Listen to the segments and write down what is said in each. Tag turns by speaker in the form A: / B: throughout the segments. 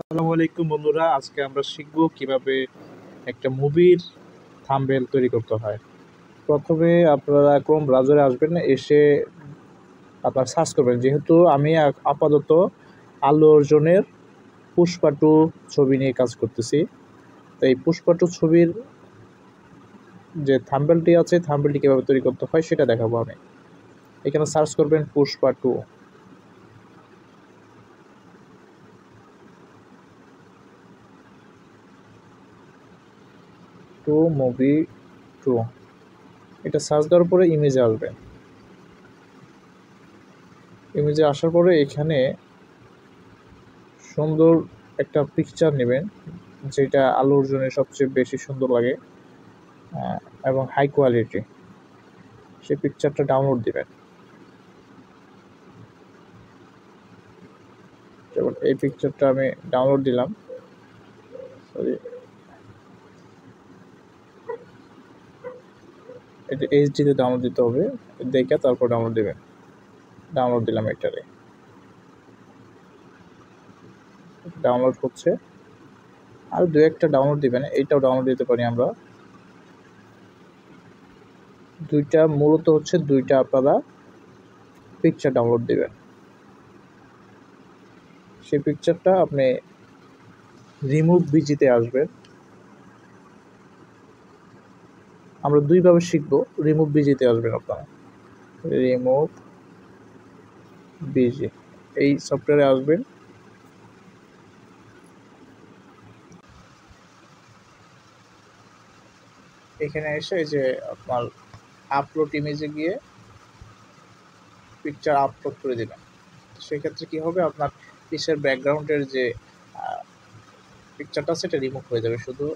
A: আসসালামু আলাইকুম বন্ধুরা, আজকে আমরা শিখব কিভাবে একটা মুভির থাম্বনেল তৈরি করতে হয়। প্রথমে আপনারা ক্রোম ব্রাউজারে আসবেন, এসে আপনারা সার্চ করবেন। যেহেতু আমি আপাতত আল্লু অর্জুনের পুষ্পা টু ছবি নিয়ে কাজ করতেছি, তো এই পুষ্পা টু ছবির যে থাম্বনেলটি আছে, থাম্বনেলটি কীভাবে তৈরি করতে হয় সেটা দেখাবো আমি। এখানে সার্চ করবেন Pushpa two. Two movie two, এটা সার্চ দেওয়ার পরে ইমেজে আসবেন। ইমেজে আসার পরে এখানে সুন্দর একটা পিকচার নেবেন, যেটা আল্লু অর্জুনের সবচেয়ে বেশি সুন্দর লাগে এবং হাই কোয়ালিটি, সেই পিকচারটা ডাউনলোড দিবেন। যেমন এই পিকচারটা আমি ডাউনলোড দিলাম, সরি, এটা এইচডিতে ডাউনলোড দিতে হবে, দেখে তারপর ডাউনলোড দিবেন। ডাউনলোড দিলাম, এটারে ডাউনলোড হচ্ছে, আর দু একটা ডাউনলোড দিবেন। এইটাও ডাউনলোড দিতে পারি আমরা। দুইটা মূলত হচ্ছে দুইটা আপনারা পিকচার ডাউনলোড দিবেন। সেই পিকচারটা আপনি রিমুভ বিজিতে আসবেন। আমরা দুইভাবে শিখবো। রিমুভ বিজিতে আসবেন আপনারা, রিমুভ বিজি এই সফটওয়্যারে আসবেন। এখানে এসে এই যে আপনার আপলোড ইমেজে গিয়ে পিকচার আপলোড করে দেবেন। সেক্ষেত্রে কি হবে, আপনার পিসের ব্যাকগ্রাউন্ডের যে পিকচারটা সেটা রিমুভ হয়ে যাবে, শুধু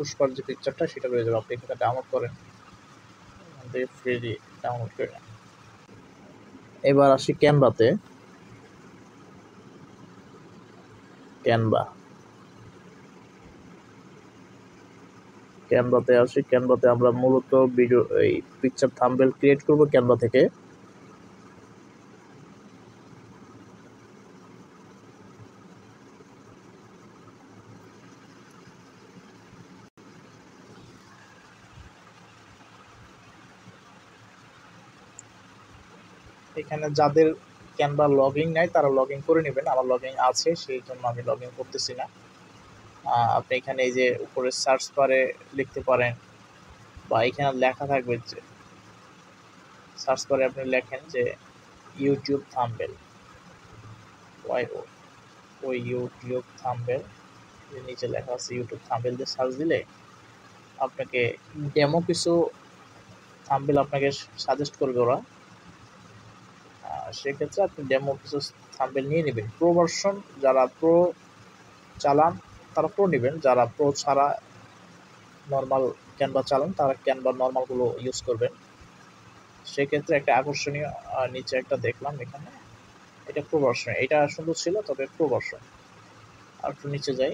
A: পুষ্পার যে পিকচারটা সেটা রয়ে যাবে। আপনি এখানে ডাউনলোড করেন, ফ্রি ডাউনলোড করে নেন। এবার আসি ক্যানভাতে। ক্যানভাতে আসি। ক্যানভাতে আমরা মূলত ভিডিও এই পিকচার থাম্বনেল ক্রিয়েট করব ক্যানভা থেকে। এখানে যাদের ক্যানভা লগইন নাই তারা লগইন করে নেবেন। আমার লগইন আছে, সেই জন্য আমি লগইন করতেছি না। আপনি এখানে এই যে উপরে সার্চ বারে লিখতে পারেন, বা এখানে লেখা থাকবে যে সার্চ বারে আপনি লেখেন যে ইউটিউব থাম্বনেল, ওই ইউটিউব থাম্বনেল, নিচে লেখা আছে ইউটিউব থাম্বনেল দিয়ে সার্চ দিলে আপনাকে ডেমো কিছু থাম্বনেল আপনাকে সাজেস্ট করবে ওরা। সেক্ষেত্রে আপনি ডেমো কিছু থাম্বনেল নিয়ে নেবেন। প্রো ভার্সন যারা প্রো চালান তারা প্রো নেবেন, যারা প্রো ছাড়া নর্মাল ক্যানভা চালান তারা ক্যানভা নর্মালগুলো ইউজ করবেন। সেক্ষেত্রে একটা আকর্ষণীয় নিচে একটা দেখলাম, এখানে এটা প্রো ভার্সন, এটা সুন্দর ছিল, তবে প্রো ভার্সন। আর একটু নিচে যাই,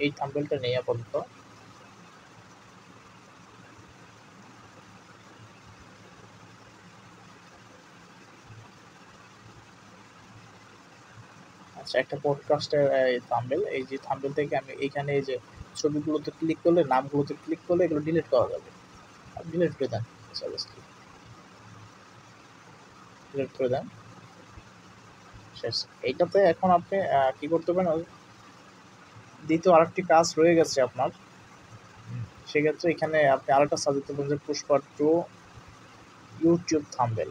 A: এই থাম্বনেলটা নেই আপাতত। আচ্ছা, একটা পডকাস্টের থাম্বনেল, এই যে থাম্বনেল থেকে আমি এইখানে এই যে ছবিগুলোতে ক্লিক করলে, নামগুলোতে ক্লিক করলে এগুলো ডিলিট করা যাবে। ডিলিট করে দেন, ডিলিট করে দেন, শেষ। এইটাতে এখন আপনি কি করতে পারেন, দ্বিতীয় আরেকটি কাজ রয়ে গেছে আপনার। সেক্ষেত্রে এখানে আপনি আরেকটা সাজেস্ট করবেন যে Pushpa two YouTube thumbnail,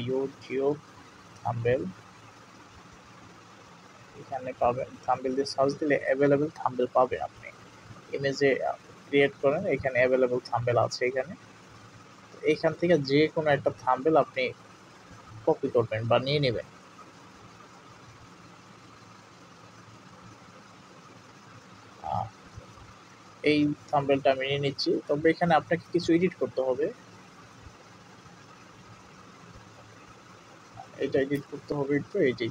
A: YouTube thumbnail এখানে পাবেন। থাম্বনেল দিয়ে সার্চ দিলে অ্যাভেলেবেল থাম্বনেল পাবেন। আপনি ইমেজে ক্রিয়েট করেন, এখানে অ্যাভেলেবেল থাম্বনেল আছে। এইখান থেকে যে কোনো একটা থাম্বনেল আপনি কপি করবেন বা নিয়ে নেবেন। এই থাম্বনেলটা আমি নিয়ে নিচ্ছি, তবে এখানে আপনাকে কিছু এডিট করতে হবে। এটা এডিট করতে হবে একটু। এটি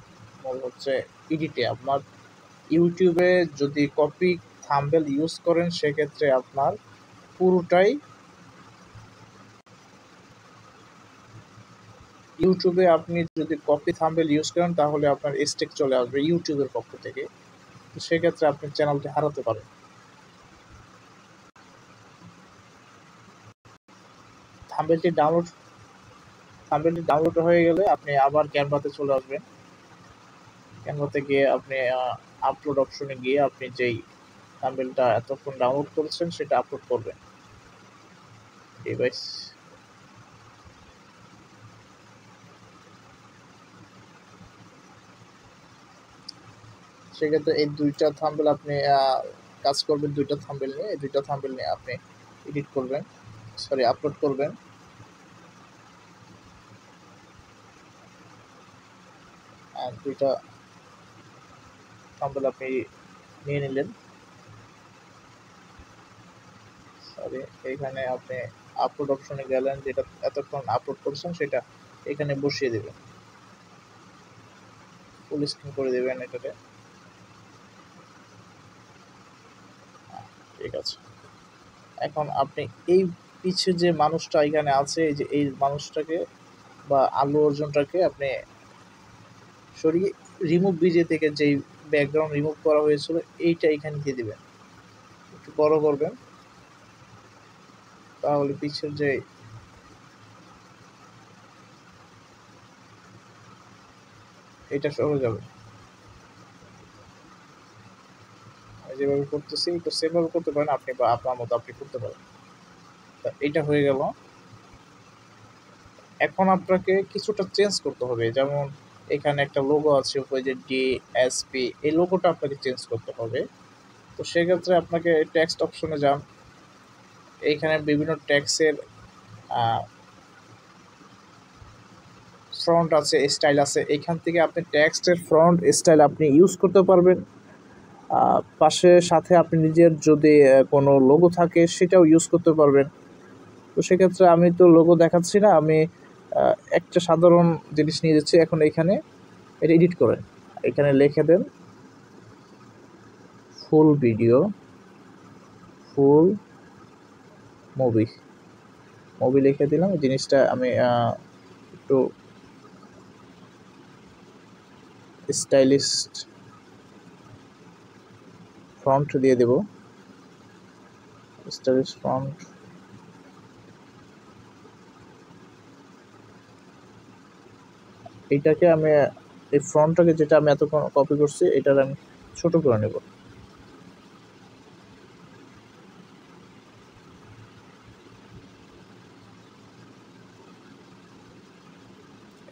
A: হচ্ছে এডিটে আপনার ইউটিউবে যদি কপি থাম্বনেল ইউজ করেন, সেক্ষেত্রে আপনার পুরোটাই ইউটিউবে আপনি যদি কপি থাম্বনেল ইউজ করেন তাহলে আপনার স্ট্রাইক চলে আসবে ইউটিউবের পক্ষ থেকে, তো সেক্ষেত্রে আপনি চ্যানেলটি হারাতে পারেন। থাম্বনেলটি ডাউনলোড হয়ে গেলে আপনি আবার ক্যানভাতে চলে আসবেন। ক্যানভাতে গিয়ে আপনি আপলোড অপশনে গিয়ে আপনি যেই থাম্বনেলটা এতক্ষণ ডাউনলোড করেছেন সেটা আপলোড করবেন। ডিভাইস সেক্ষেত্রে এই দুইটা থাম্বনেল আপনি কাজ করবেন, দুইটা থাম্বনেল নিয়ে, এই দুইটা থাম্বনেল নিয়ে আপনি এডিট করবেন, সরি আপলোড করবেন। দুইটা থাম্বনেল আপনি নিয়ে নিলেন, সরি এইখানে আপনি আপলোড অপশনে গেলেন, যেটা এতক্ষণ আপলোড করছেন সেটা এখানে বসিয়ে দেবেন, ফুল স্ক্রিন করে দেবেন এটাতে। ঠিক আছে, এখন আপনি এই পিছে যে মানুষটা এখানে আছে, এই যে এই মানুষটাকে বা আলু অর্জুনটাকে আপনি সরিয়ে রিমুভ ভিজে থেকে যেই ব্যাকগ্রাউন্ড রিমুভ করা হয়েছিল এইটা এখানে দিয়ে দিবেন, একটু বড় করবেন, তাহলে পিছের যে এটা সরে যাবে। আমি যেভাবে করতেছি একটু সেভাবে করতে পারেন আপনি, বা আপনার মতো আপনি করতে পারেন। এটা হয়ে গেল। এখন আপনাকে কিছুটা চেঞ্জ করতে হবে, যেমন এখানে একটা লোগো আছে উপরে যে ডিএসপি, এই লোগোটা আপনাকে চেঞ্জ করতে হবে। তো সেক্ষেত্রে আপনাকে টেক্সট অপশনে যান, এইখানে বিভিন্ন ট্যাক্সের ফ্রন্ট আছে, স্টাইল আছে, এখান থেকে আপনি টেক্সটের ফ্রন্ট স্টাইল আপনি ইউজ করতে পারবেন। পাশে সাথে আপনি নিজের যদি কোনো লোগো থাকে সেটাও ইউজ করতে পারবেন। তো সেক্ষেত্রে আমি তো লোগো দেখাচ্ছি না, আমি একটা সাধারণ জিনিস নিয়ে যাচ্ছি। এখন এখানে এটা এডিট করেন, এখানে লিখে দেন ফুল ভিডিও, ফুল মুভি লিখে দিলাম। এই জিনিসটা আমি একটু স্টাইলিশ ফন্ট দিয়ে দেব, স্টাইলিশ ফন্ট। এইটাকে আমি এই ফন্টটাকে যেটা আমি এতক্ষণ কপি করছি এটার আমি ছোট করে নেব।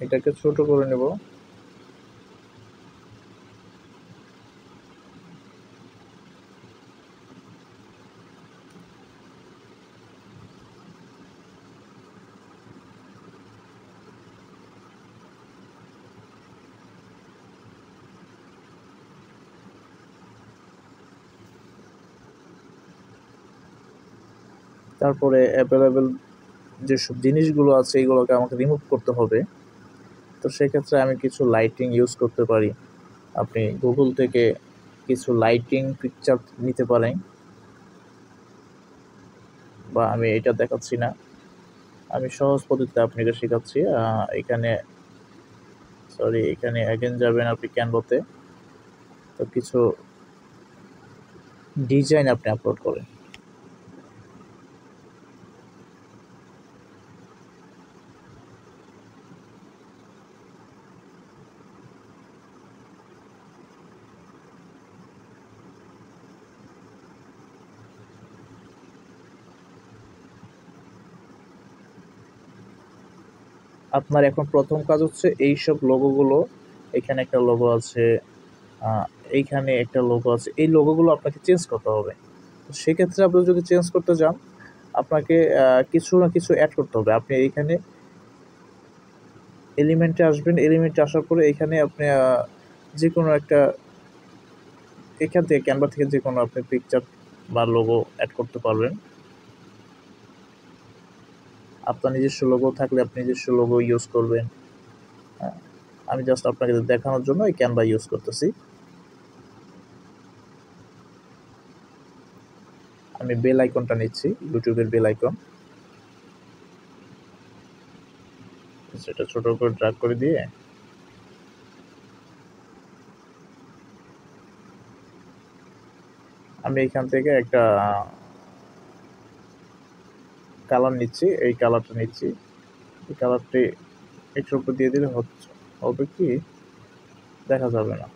A: এটাকে ছোট করে নেব। তারপরে অ্যাভেলেবেল যেসব জিনিসগুলো আছে এগুলোকে আমাকে রিমুভ করতে হবে। তো সেক্ষেত্রে আমি কিছু লাইটিং ইউজ করতে পারি। আপনি গুগল থেকে কিছু লাইটিং পিকচার নিতে পারেন, বা আমি এটা দেখাচ্ছি না, আমি সহজ পদ্ধতিতে আপনাকে শেখাচ্ছি। এখানে অ্যাগেন যাবেন আপনি ক্যানভাতে, তো কিছু ডিজাইন আপনি আপলোড করেন। আপনার এখন প্রথম কাজ হচ্ছে এইসব লোগোগুলো, এখানে একটা লোগো আছে, এইখানে একটা লোগো আছে, এই লোগোগুলো আপনাকে চেঞ্জ করতে হবে। তো সেক্ষেত্রে আপনি যদি চেঞ্জ করতে যান আপনাকে কিছু না কিছু অ্যাড করতে হবে। আপনি এইখানে এলিমেন্টে আসবেন, এলিমেন্টে আসার পরে এখানে আপনি যে কোনো একটা, এখান থেকে ক্যানভা থেকে যে কোনো আপনি পিকচার বা লোগো অ্যাড করতে পারবেন। আপনার নিজস্ব লোগো থাকলে আপনি নিজস্ব লোগো ইউজ করবেন। হ্যাঁ, আমি জাস্ট আপনাকে দেখানোর জন্য এই ক্যানভা ইউজ করতেছি। আমি বেল আইকনটা নিচ্ছি, ইউটিউবের বেল আইকন, সেটা ছোট করে ড্র্যাগ করে দিয়ে আমি এখান থেকে একটা কালার নিচ্ছি, এই কালারটা নিচ্ছি। এই কালারটি একটুর উপর দিয়ে দিলে হবে কি দেখা যাবে না,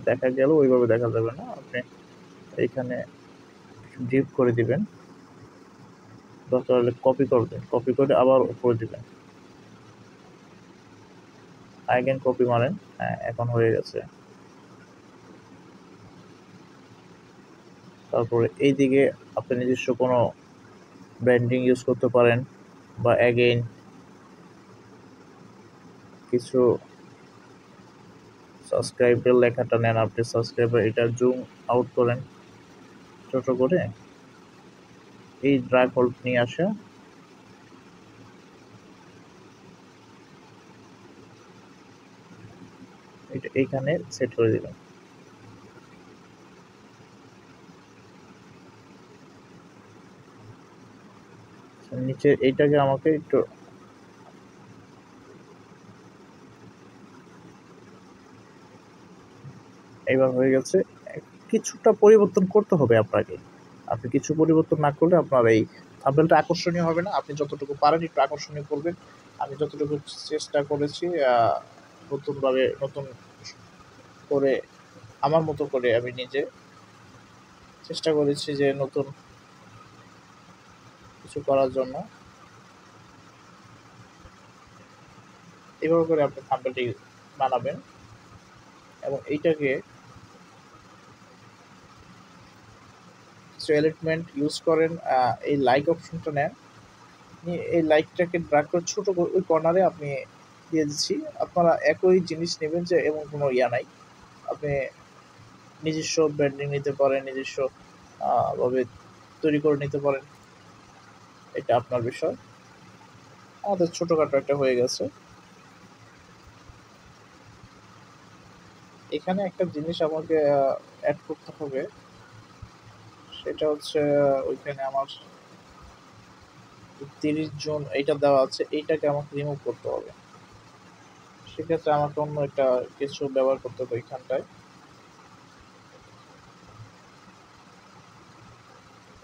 A: দেখা গেল ওইভাবে দেখা যাবে না। আপনি এইখানে ডিপ করে দিবেন, দরকার হলে কপি করবেন, কপি করে আবার উপরে দিবেন, আইগেন কপি মারেন। হ্যাঁ, এখন হয়ে গেছে। তারপরে এই দিকে আপনি নিজস্ব কোনো ব্র্যান্ডিং ইউজ করতে পারেন, বা অ্যাগেইন কিছু সাবস্ক্রাইবের লেখাটা নেন, আপনি সাবস্ক্রাইবার এটা জুম আউট করেন ছোট করে, এই ড্র্যাগ হোল্ড নিয়ে আসা এটা এইখানে সেট করে দিবেন। নিচে এইটাকে আমাকে একটু এবার হয়ে গেছে। কিছুটা পরিবর্তন করতে হবে আপনাকে, আপনি কিছু পরিবর্তন না করলে আপনার এই থাম্বনেলটা আকর্ষণীয় হবে না। আপনি যতটুকু পারেন একটু আকর্ষণীয় করবেন। আমি যতটুকু চেষ্টা করেছি নতুনভাবে নতুন করে আমার মতো করে আমি নিজে চেষ্টা করেছি যে নতুন কিছু করার জন্য। এভাবে করে আপনি থাম্বনেলটি বানাবেন এবং এইটাকে কিছু এলিমেন্ট ইউজ করেন। এই লাইক অপশনটা নেন, এই লাইকটাকে ড্র্যাগ করে ছোট করে ওই কর্নারে আপনি দিয়ে দিচ্ছি। আপনারা একই জিনিস নেবেন, যে এমন কোনো ইয়া নাই। আপনি নিজস্ব ব্র্যান্ডিং নিতে পারেন, নিজস্ব ভাবে তৈরি করে নিতে পারেন, এটা আপনার বিষয়। আমাদের ছোটখাটো একটা হয়ে গেছে। এখানে একটা জিনিস আমাকে অ্যাড করতে হবে, সেটা হচ্ছে ওইখানে আমার 30 জুন এইটা দেওয়া আছে, এইটাকে আমাকে রিমুভ করতে হবে। সেক্ষেত্রে আমাকে অন্য একটা কিছু ব্যবহার করতে হবে। এখানটায়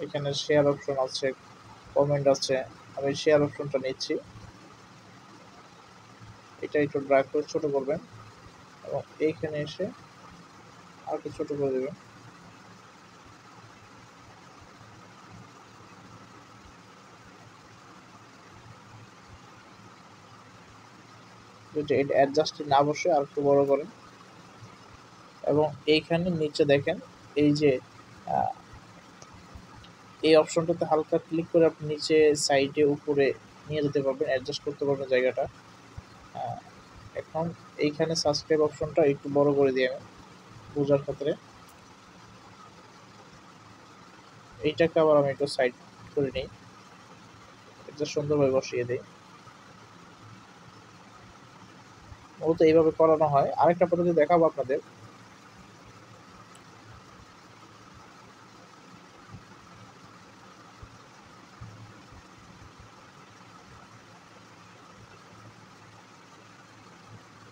A: এখানে শেয়ার অপশন আছে, কমেন্ট আছে, আমি শেয়ার অপশনটা নিচ্ছি। এটা একটু ড্র্যাগ করে ছোট করবেন এবং এইখানে এসে আর একটু ছোট করে দেবেন। এটা অ্যাডজাস্ট না বসে আর একটু বড় করেন এবং এইখানে নিচে দেখেন এই যে এই অপশনটাতে হালকা ক্লিক করে আপনি নিচে সাইডে উপরে নিয়ে যেতে পারবেন, অ্যাডজাস্ট করতে পারবেন জায়গাটা। এখন এইখানে সাবস্ক্রাইব অপশনটা একটু বড় করে দিয়ে বোঝার ক্ষেত্রে এইটাকে আবার আমি একটু সাইড করে নিই, এটা সুন্দরভাবে বসিয়ে দিই। মূলত এইভাবে করানো হয়। আরেকটা পদ্ধতি দেখাবো আপনাদের।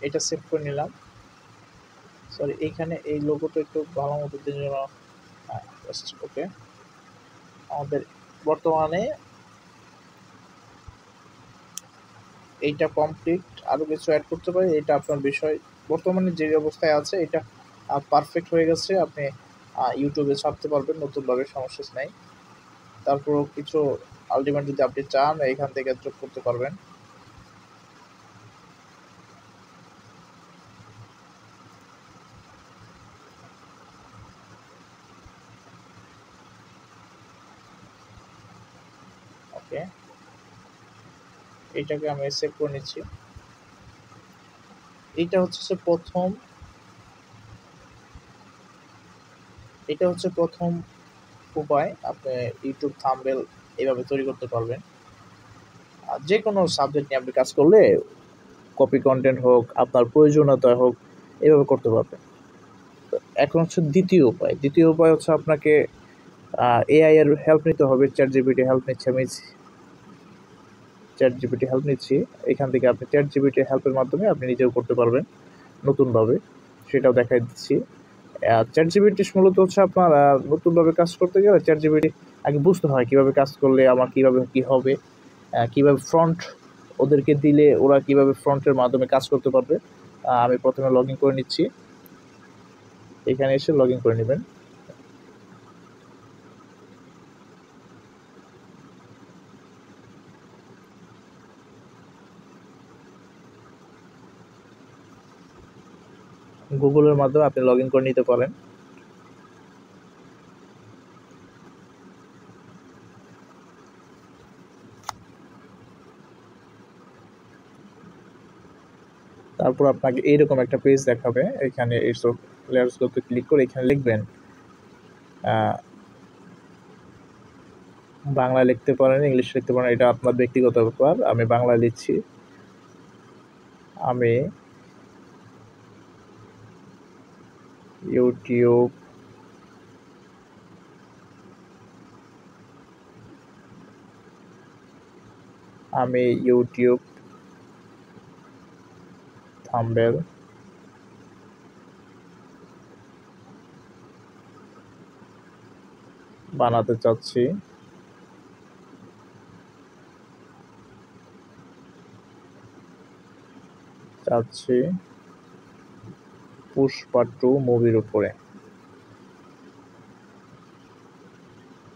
A: এটা সেভ করে নিলাম। সরি, এইখানে এই লোগোটা একটু ভালো মতো দিয়ে জন্য ওকে। আমাদের বর্তমানে এইটা কমপ্লিট। আরো কিছু অ্যাড করতে পারি, এটা আপনার বিষয়। বর্তমানে যে অবস্থায় আছে এটা পারফেক্ট হয়ে গেছে। আপনি ইউটিউবে ছাড়তে পারবেন নতুনভাবে, সমস্যা নেই। তারপরও কিছু আলটিমেট যদি আপনি চান এখান থেকে যোগ করতে পারবেন। ওকে, এইটাকে আমি সেভ করে নিচ্ছি। এইটা হচ্ছে প্রথম, এটা হচ্ছে প্রথম উপায় আপনি ইউটিউব থাম্বনেল এইভাবে তৈরি করতে পারবেন। আর যে কোনো সাবজেক্ট নিয়ে আপনি কাজ করলে, কপি কন্টেন্ট হোক, আপনার প্রয়োজনীয়তা হোক, এইভাবে করতে পারবেন। এখন হচ্ছে দ্বিতীয় উপায়। দ্বিতীয় উপায় হচ্ছে আপনাকে এআই এর হেল্প নিতে হবে। চ্যাট জিপিটি হেল্প নিচ্ছে আমি। চ্যাট জিপিটি হেল্প নিচ্ছি, এখান থেকে আপনি চ্যাট জিপিটি হেল্পের মাধ্যমে আপনি নিজেও করতে পারবেন নতুনভাবে, সেটাও দেখাই দিচ্ছি। চ্যাট জিপিটি মূলত হচ্ছে আপনার নতুনভাবে কাজ করতে গেলে চ্যাট জিপিটি আগে বুঝতে হয় কীভাবে কাজ করলে আমার কীভাবে কী হবে, কীভাবে ফ্রন্ট ওদেরকে দিলে ওরা কীভাবে ফ্রন্টের মাধ্যমে কাজ করতে পারবে। আমি প্রথমে লগ ইন করে নিচ্ছি, এখানে এসে লগ ইন করে নেবেন। গুগলের মাধ্যমে আপনি লগ ইন করে নিতে পারেন। তারপর আপনাকে এইরকম একটা পেজ দেখাবে, এখানে এইসব লেয়ার্সগুলোতে ক্লিক করে এখানে লিখবেন, বাংলায় লিখতে পারেন, ইংলিশ লিখতে পারেন, এটা আপনার ব্যক্তিগত ব্যাপার। আমি বাংলায় লিখছি। আমি ইউটিউব থাম্বনেল বানাতে চাচ্ছি। পুষ্পা 2 মুভির উপরে,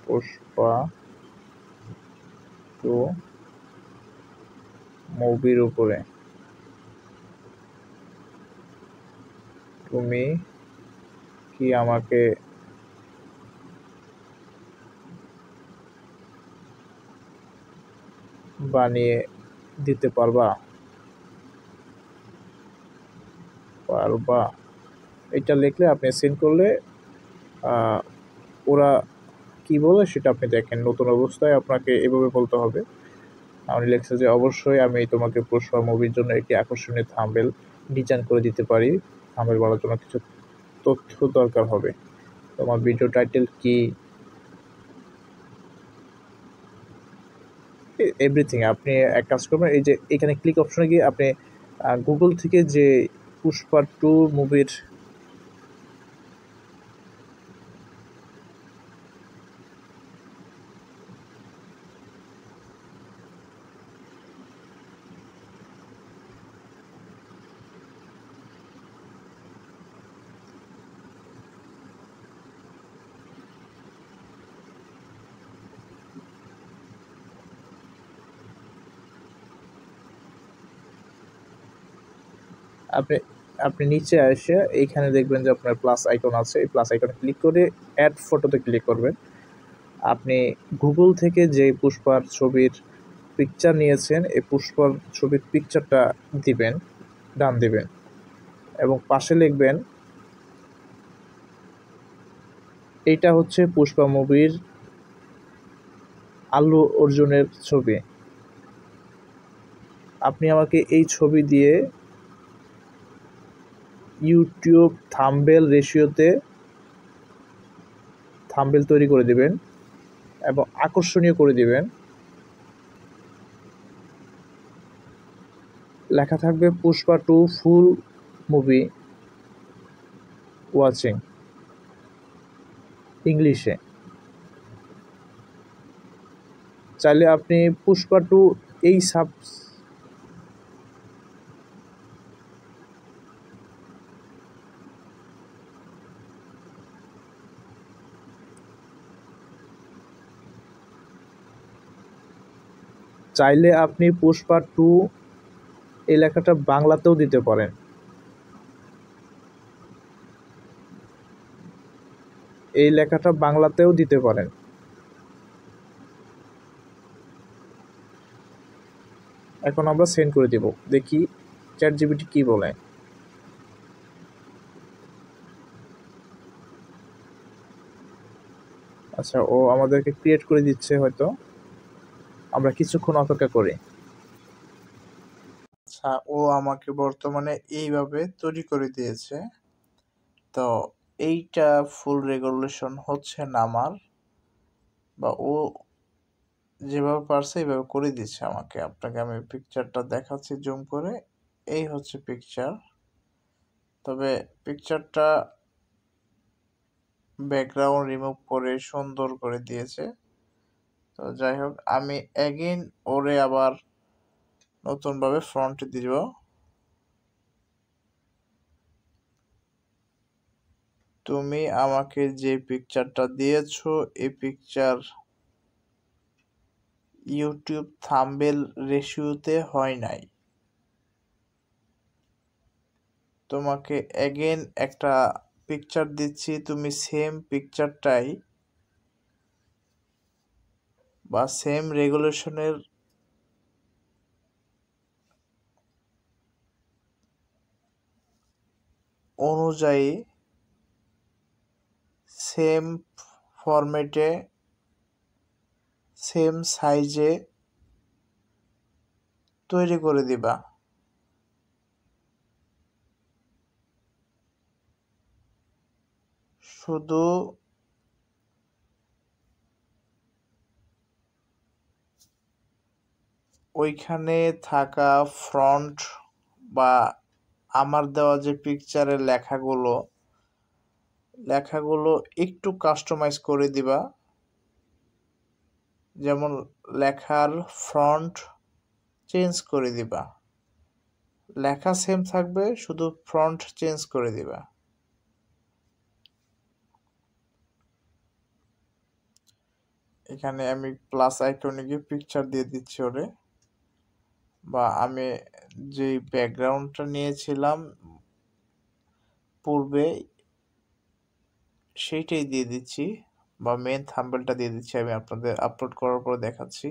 A: পুষ্পা 2 মুভির উপরে তুমি কি আমাকে বানিয়ে দিতে পারবা? এটা লিখলে আপনি সেন্ড করলে ওরা কি বলে সেটা আপনি দেখেন। নতুন অবস্থায় আপনাকে এভাবে বলতে হবে। আমি লিখছি যে অবশ্যই আমি তোমাকে পুষ্পা মুভির জন্য একটি আকর্ষণীয় থাম্বনেল ডিজাইন করে দিতে পারি। থাম্বনেল বানানোর জন্য কিছু তথ্য দরকার হবে। তোমার ভিডিও টাইটেল কি, এভরিথিং। আপনি এক কাজ করবেন, এই যে এখানে ক্লিক অপশনে গিয়ে আপনি গুগল থেকে যে পুষ্পা 2 মুভির আপনি নিচে এসে এইখানে দেখবেন যে আপনার প্লাস আইকন আছে, এই প্লাস আইকনে ক্লিক করে অ্যাড ফটোতে ক্লিক করবেন। আপনি গুগল থেকে যে পুষ্পার ছবির পিকচার নিয়েছেন, এই পুষ্পার ছবির পিকচারটা দিবেন, ডান দিবেন এবং পাশে লিখবেন এইটা হচ্ছে পুষ্পা মুভির আল্লু অর্জুনের ছবি। আপনি আমাকে এই ছবি দিয়ে ইউটিউব থাম্বনেল রেশিওতে থাম্বনেল তৈরি করে দিবেন এবং আকর্ষণীয় করে দিবেন। লেখা থাকবে পুষ্পা 2 ফুল মুভি ওয়াচিং, ইংলিশে। চাইলে আপনি পুষ্পা 2 এই চাইলে আপনি পুষ্পা 2 এই লেখাটা বাংলাতেও দিতে পারেন। এই লেখাটা বাংলাতেও দিতে পারেন। এখন আমরা সেন্ড করে দেব, দেখি চ্যাট জিপিটি কি বলে। আচ্ছা, ও আমাদেরকে ক্রিয়েট করে দিচ্ছে, হয়তো আমরা কিছুক্ষণ অপেক্ষা করি। আচ্ছা, ও আমাকে বর্তমানে এইভাবে তৈরি করে দিয়েছে। তো এইটা ফুল রেগুলেশন হচ্ছে না আমার, বা ও
B: যেভাবে পারছে এইভাবে করে দিচ্ছে আমাকে। আপনাকে আমি পিকচারটা দেখাচ্ছি জুম করে। এই হচ্ছে পিকচার। তবে পিকচারটা ব্যাকগ্রাউন্ড রিমুভ করে সুন্দর করে দিয়েছে। তো যাই হোক, আমি এগেইন ওরে আবার নতুনভাবে ফ্রন্ট দিব। তুমি আমাকে যে পিকচারটা দিয়েছো এই পিকচার ইউটিউব থাম্বনেল রেশিওতে হয় নাই। তোমাকে এগেইন একটা পিকচার দিচ্ছি, তুমি সেম পিকচারটাই বা সেম রেগুলেশনের অনুযায়ী সেম ফরম্যাটে সেম সাইজে তৈরি করে দিবা। শুধু ওইখানে থাকা ফন্ট বা আমার দেওয়া যে পিকচারের লেখাগুলো একটু কাস্টমাইজ করে দিবা। যেমন লেখার ফন্ট চেঞ্জ করে দিবা, লেখা সেম থাকবে, শুধু ফন্ট চেঞ্জ করে দিবা। এখানে আমি প্লাস আইকনে গিয়ে পিকচার দিয়ে দিচ্ছি ওরে, বা আমি যে ব্যাকগ্রাউন্ডটা নিয়েছিলাম পূর্বে সেইটাই দিয়ে দিচ্ছি, বা মেন থাম্বনেলটা দিয়ে দিচ্ছি। আমি আপনাদের আপলোড করার পর দেখাচ্ছি।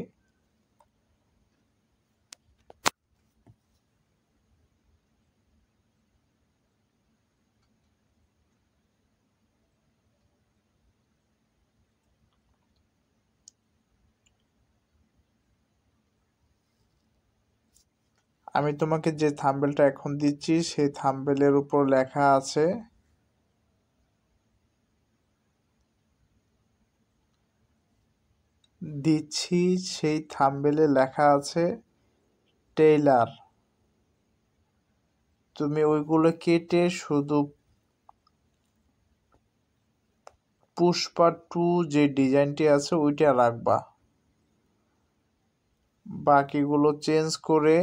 B: আমি তোমাকে যে থাম্বনেলটা এখন দিচ্ছি সেই থাম্বনেলের উপর লেখা আছে সেই থাম্বনেলে লেখা আছে টেইলার। তুমি ওইগুলো কেটে শুধু পুষ্পা 2 যে ডিজাইনটি আছে ওইটা রাখবা, বাকিগুলো চেঞ্জ করে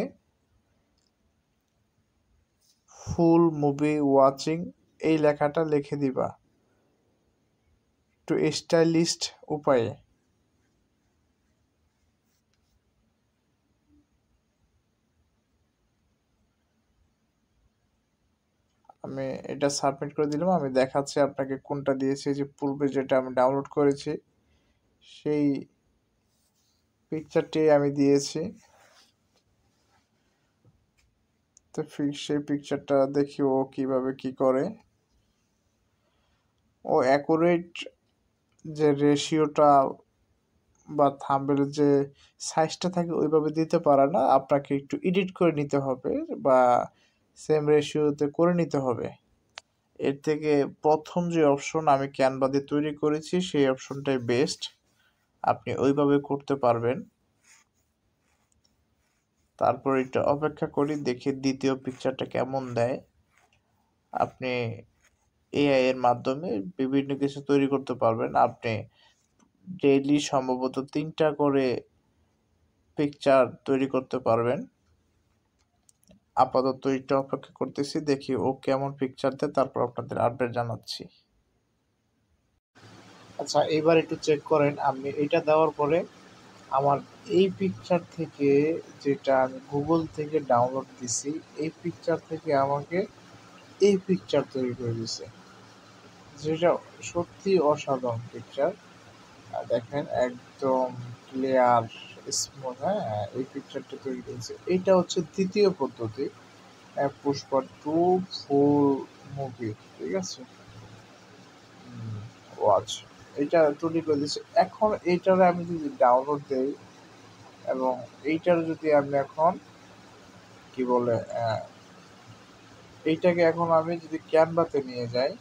B: ফুল মুভি ওয়াচিং এই লেখাটা লিখে দিবা একটু স্টাইলিস্ট উপায়ে। আমি এটা সাবমিট করে দিলাম। আমি দেখাচ্ছি আপনাকে কোনটা দিয়েছি, যে পূর্বে যেটা আমি ডাউনলোড করেছি সেই পিকচারটি আমি দিয়েছি। তো সেই পিকচারটা দেখি ও কিভাবে কি করে। ও অ্যাকুরেট যে রেশিওটা বা থাম্বনেলের যে সাইজটা থাকে ওইভাবে দিতে পারে না, আপনাকে একটু এডিট করে নিতে হবে বা সেম রেশিওতে করে নিতে হবে। এর থেকে প্রথম যে অপশন আমি ক্যানভা দিয়ে তৈরি করেছি সেই অপশনটাই বেস্ট, আপনি ওইভাবে করতে পারবেন। তারপর এটা অপেক্ষা করি, দেখি দ্বিতীয় পিকচারটা কেমন দেয়। আপনি এআই এর মাধ্যমে বিভিন্ন কিছু তৈরি করতে পারবেন। আপনি ডেইলি সম্ভবত 3টা করে পিকচার তৈরি করতে পারবেন। আপাতত এটা অপেক্ষা করতেছি, দেখি ও কেমন পিকচার দেয়, তারপর আপনাদের আপডেট জানাচ্ছি।
A: আচ্ছা, এবার একটু চেক করেন। আমি এটা দেওয়ার পরে আমার এই পিকচার থেকে, যেটা আমি গুগল থেকে ডাউনলোড দিছি, এই পিকচার থেকে আমাকে এই পিকচার তৈরি করে দিছে, যেটা সত্যি অসাধারণ পিকচার। দেখেন একদম ক্লিয়ার স্মুথ। হ্যাঁ, এই পিকচারটা তৈরি করেছে। এটা হচ্ছে দ্বিতীয় পদ্ধতি, পুষ্পা 2 ফুল মুভি। ঠিক আছে, ওয়াচ এটা তৈরি করে দিচ্ছে। এখন এইটারে আমি যদি ডাউনলোড দেই এবং এইটার যদি আমি এখন কি বলে এইটাকে এখন আমি যদি ক্যানভাতে নিয়ে যাই,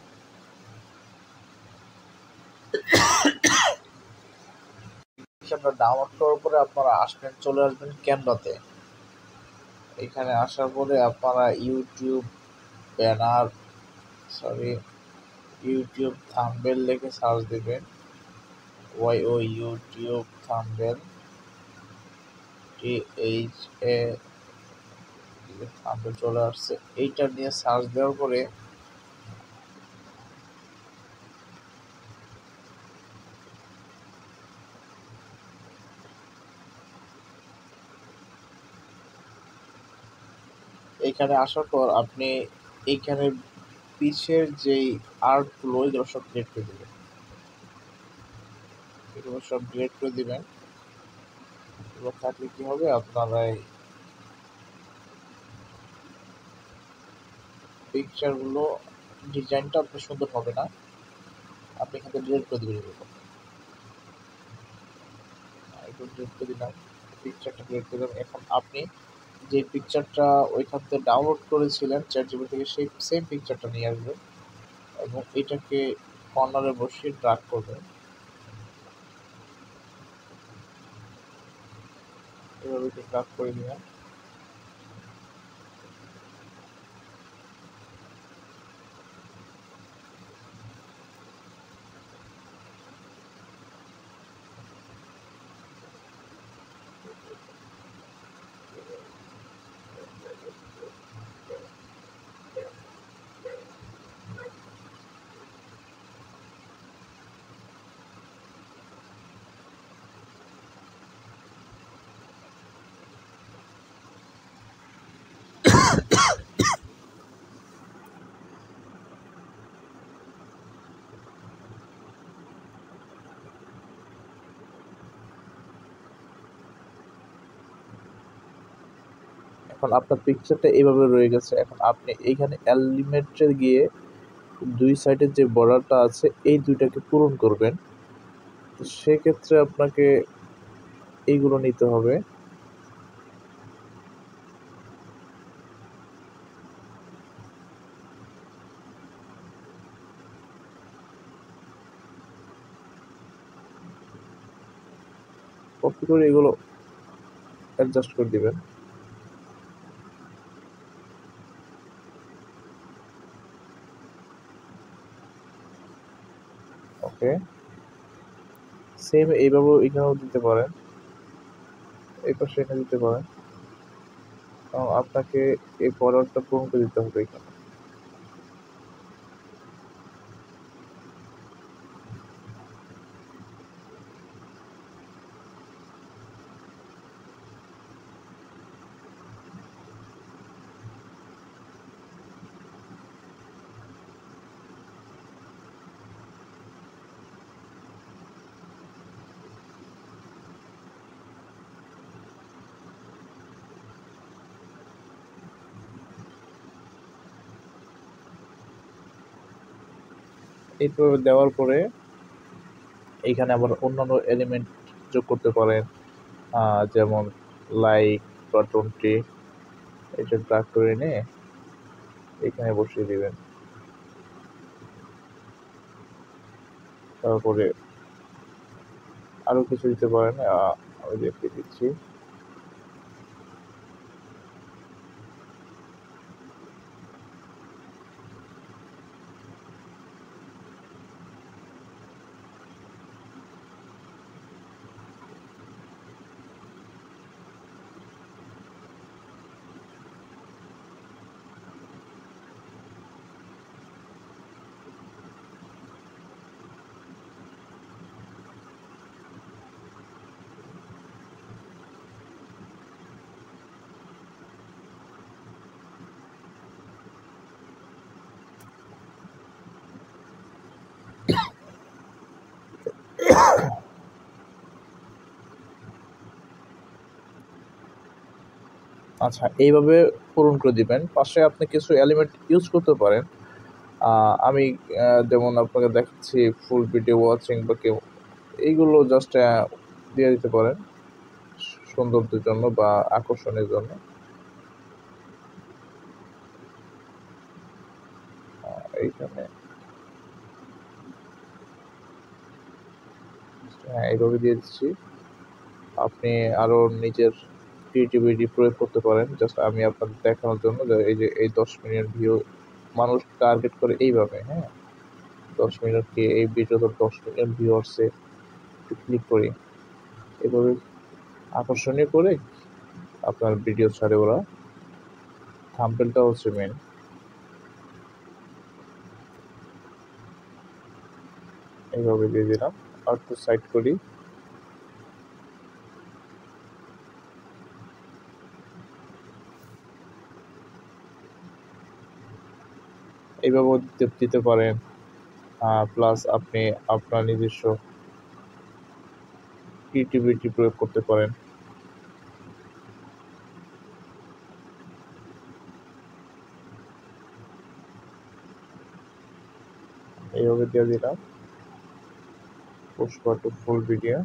B: পিকচারটা ডাউনলোড করার পরে আপনারা চলে আসবেন ক্যানভাতে। এখানে আসার পরে আপনারা ইউটিউব থাম্বনেল লিখে সার্চ দিবেন। ইউটিউব থাম্বনেল, THA থাম্বনেল চলে আসছে। এইটা নিয়ে সার্চ দেওয়ার পরে এইখানে আসার পর আপনি এইখানে পিছের যেই আর্টগুলো এগুলো সব ডিলিট করে দিবেন। এগুলো সব ডিলিট করে দিবেন। এগুলো থাকলে কি হবে, আপনারা এই পিকচারগুলো ডিজাইনটা আপনার সুন্দর হবে না। আপনি এখানে ডিলিট করে দিবেন। এগুলো ডিলিট করে দিলাম, পিকচারটা ডিলিট করে দিলাম। এখন আপনি যে পিকচারটা ওইখান থেকে ডাউনলোড করেছিলেন চ্যাটজিপিটি থেকে, সেই সেম পিকচারটা নিয়ে আসবেন এবং এটাকে কর্নারে বসিয়ে ড্র্যাগ করবেন। এভাবে ড্র্যাগ করে দিবেন। এখন আপনার পিকচারটা এইভাবে রয়ে গেছে। এখন আপনি এইখানে এলিমেন্টে গিয়ে দুই সাইডের যে বর্ডারটা আছে এই দুইটাকে পূরণ করবেন। তো সেক্ষেত্রে আপনাকে এইগুলো নিতে হবে। কপি করে এগুলো অ্যাডজাস্ট করে দিবেন। ওকে, সেম এইভাবেও এখানেও দিতে পারেন, এই পাশে এখানে দিতে পারেন। আপনাকে এই বর্ডারটা পূরণ করে দিতে হবে এখানে। এইভাবে দেওয়ার পরে এইখানে আবার অন্যান্য এলিমেন্ট যোগ করতে পারেন, যেমন লাইক বাটনটি এটা ড্র্যাগ করে নিয়ে এখানে বসিয়ে দিবেন। তারপরে আরো কিছু দিতে পারেন, আমি দেখিয়ে দিচ্ছি। আচ্ছা, এইভাবে পূরণ করে দিবেন। পাশে আপনি কিছু এলিমেন্ট ইউজ করতে পারেন। আমি যেমন আপনাকে দেখাচ্ছি ফুল ভিডিও ওয়াচিং বা কেউ, এইগুলো জাস্ট দিয়ে দিতে পারেন সৌন্দর্যের জন্য বা আকর্ষণের জন্য। এইখানে হ্যাঁ এইভাবে দিয়ে দিচ্ছি।
A: আপনি আরও নিজের ক্রিয়েটিভিটি প্রয়োগ করতে পারেন। জাস্ট আমি আপনাদের দেখানোর জন্য যে এই 10 মিলিয়ন ভিউ মানুষ টার্গেট করে এইভাবে, হ্যাঁ? 10 মিলিয়ন কি এই ভিডিওতে 10 মিলিয়ন ভিউ আসছে, একটু ক্লিক করি। এভাবে আকর্ষণীয় করে আপনার ভিডিও ছাড়ে ওরা। থাম্বনেলটা হচ্ছে মেইন। এইভাবে দিয়ে দিলাম। আর একটু সাইড করি। এইভাবেও দিতে পারেন। প্লাস আপনি আপনার নিজস্ব ক্রিয়েটিভিটি প্রয়োগ করতে পারেন। এইভাবে দিয়ে দিলাম পুষ্পা টু ফুল ভিডিও।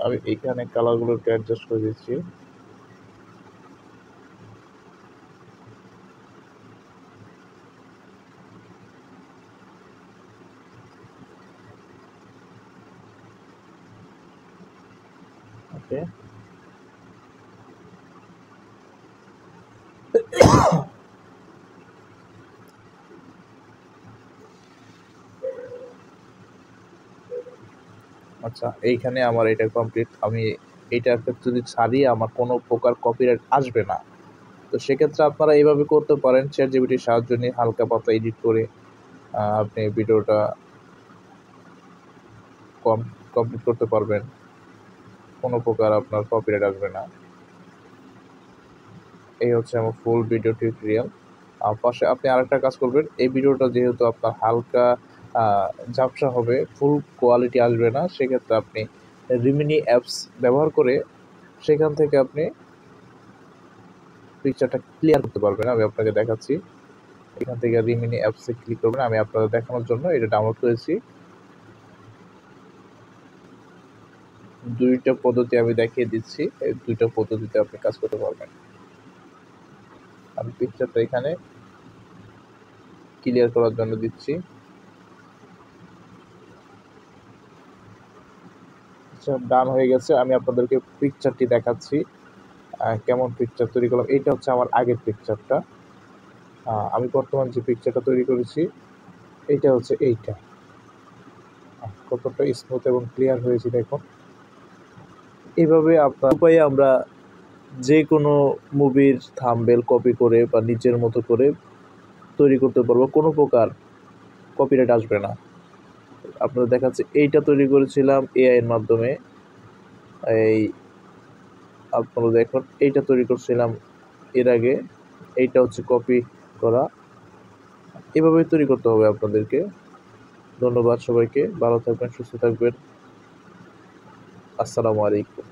A: আমি এখানে কালারগুলো একটু অ্যাডজাস্ট করে দিচ্ছি। ওকে, আচ্ছা এইখানে আমার এটা কমপ্লিট। আমি এইটাকে যদি ছাড়িয়ে আমার কোনো প্রকার কপিরাইট আসবে না। তো সেক্ষেত্রে আপনারা এইভাবে করতে পারেন, চ্যাটজিপিটির সাহায্য নিয়ে হালকা পাতলা এডিট করে আপনি ভিডিওটা কমপ্লিট করতে পারবেন। কোনো প্রকার আপনার কপিরাইট আসবে না। এই হচ্ছে আমার ফুল ভিডিও টিউটোরিয়াল। পাশে আপনি আরেকটা কাজ করবেন, এই ভিডিওটা যেহেতু আপনার হালকা ঝাপসা হবে, ফুল কোয়ালিটি আসবে না, সেক্ষেত্রে আপনি রিমিনি অ্যাপস ব্যবহার করে সেখান থেকে আপনি পিকচারটা ক্লিয়ার করতে পারবেন। আমি আপনাকে দেখাচ্ছি। এখান থেকে রিমিনি অ্যাপসে ক্লিক করবেন। আমি আপনাদের দেখানোর জন্য এটা ডাউনলোড করেছি। দুইটা পদ্ধতি আমি দেখিয়ে দিচ্ছি, এই দুইটা পদ্ধতিতে আপনি কাজ করতে পারবেন। আমি পিকচারটা এখানে ক্লিয়ার করার জন্য দিচ্ছি। আচ্ছা, ডান হয়ে গেছে। আমি আপনাদেরকে পিকচারটি দেখাচ্ছি, কেমন পিকচার তৈরি করলাম। এইটা হচ্ছে আমার আগের পিকচারটা। আমি বর্তমান যে পিকচারটা তৈরি করেছি এইটা হচ্ছে এইটা। কতটা স্মুথ এবং ক্লিয়ার হয়েছে দেখুন। এইভাবে আপনার উপায়ে আমরা যে কোনো মুভির থাম্বনেল কপি করে বা নিজের মতো করে তৈরি করতে পারবো, কোনো প্রকার কপিরাইট আসবে না। আপনারা দেখাচ্ছে এইটা তৈরি করেছিলাম এআই এর মাধ্যমে। এই আপনারা দেখুন এইটা তৈরি করছিলাম এর আগে, এইটা হচ্ছে কপি করা। এভাবেই তৈরি করতে হবে আপনাদেরকে। ধন্যবাদ সবাইকে, ভালো থাকবেন, সুস্থ থাকবেন। আসসালামু আলাইকুম।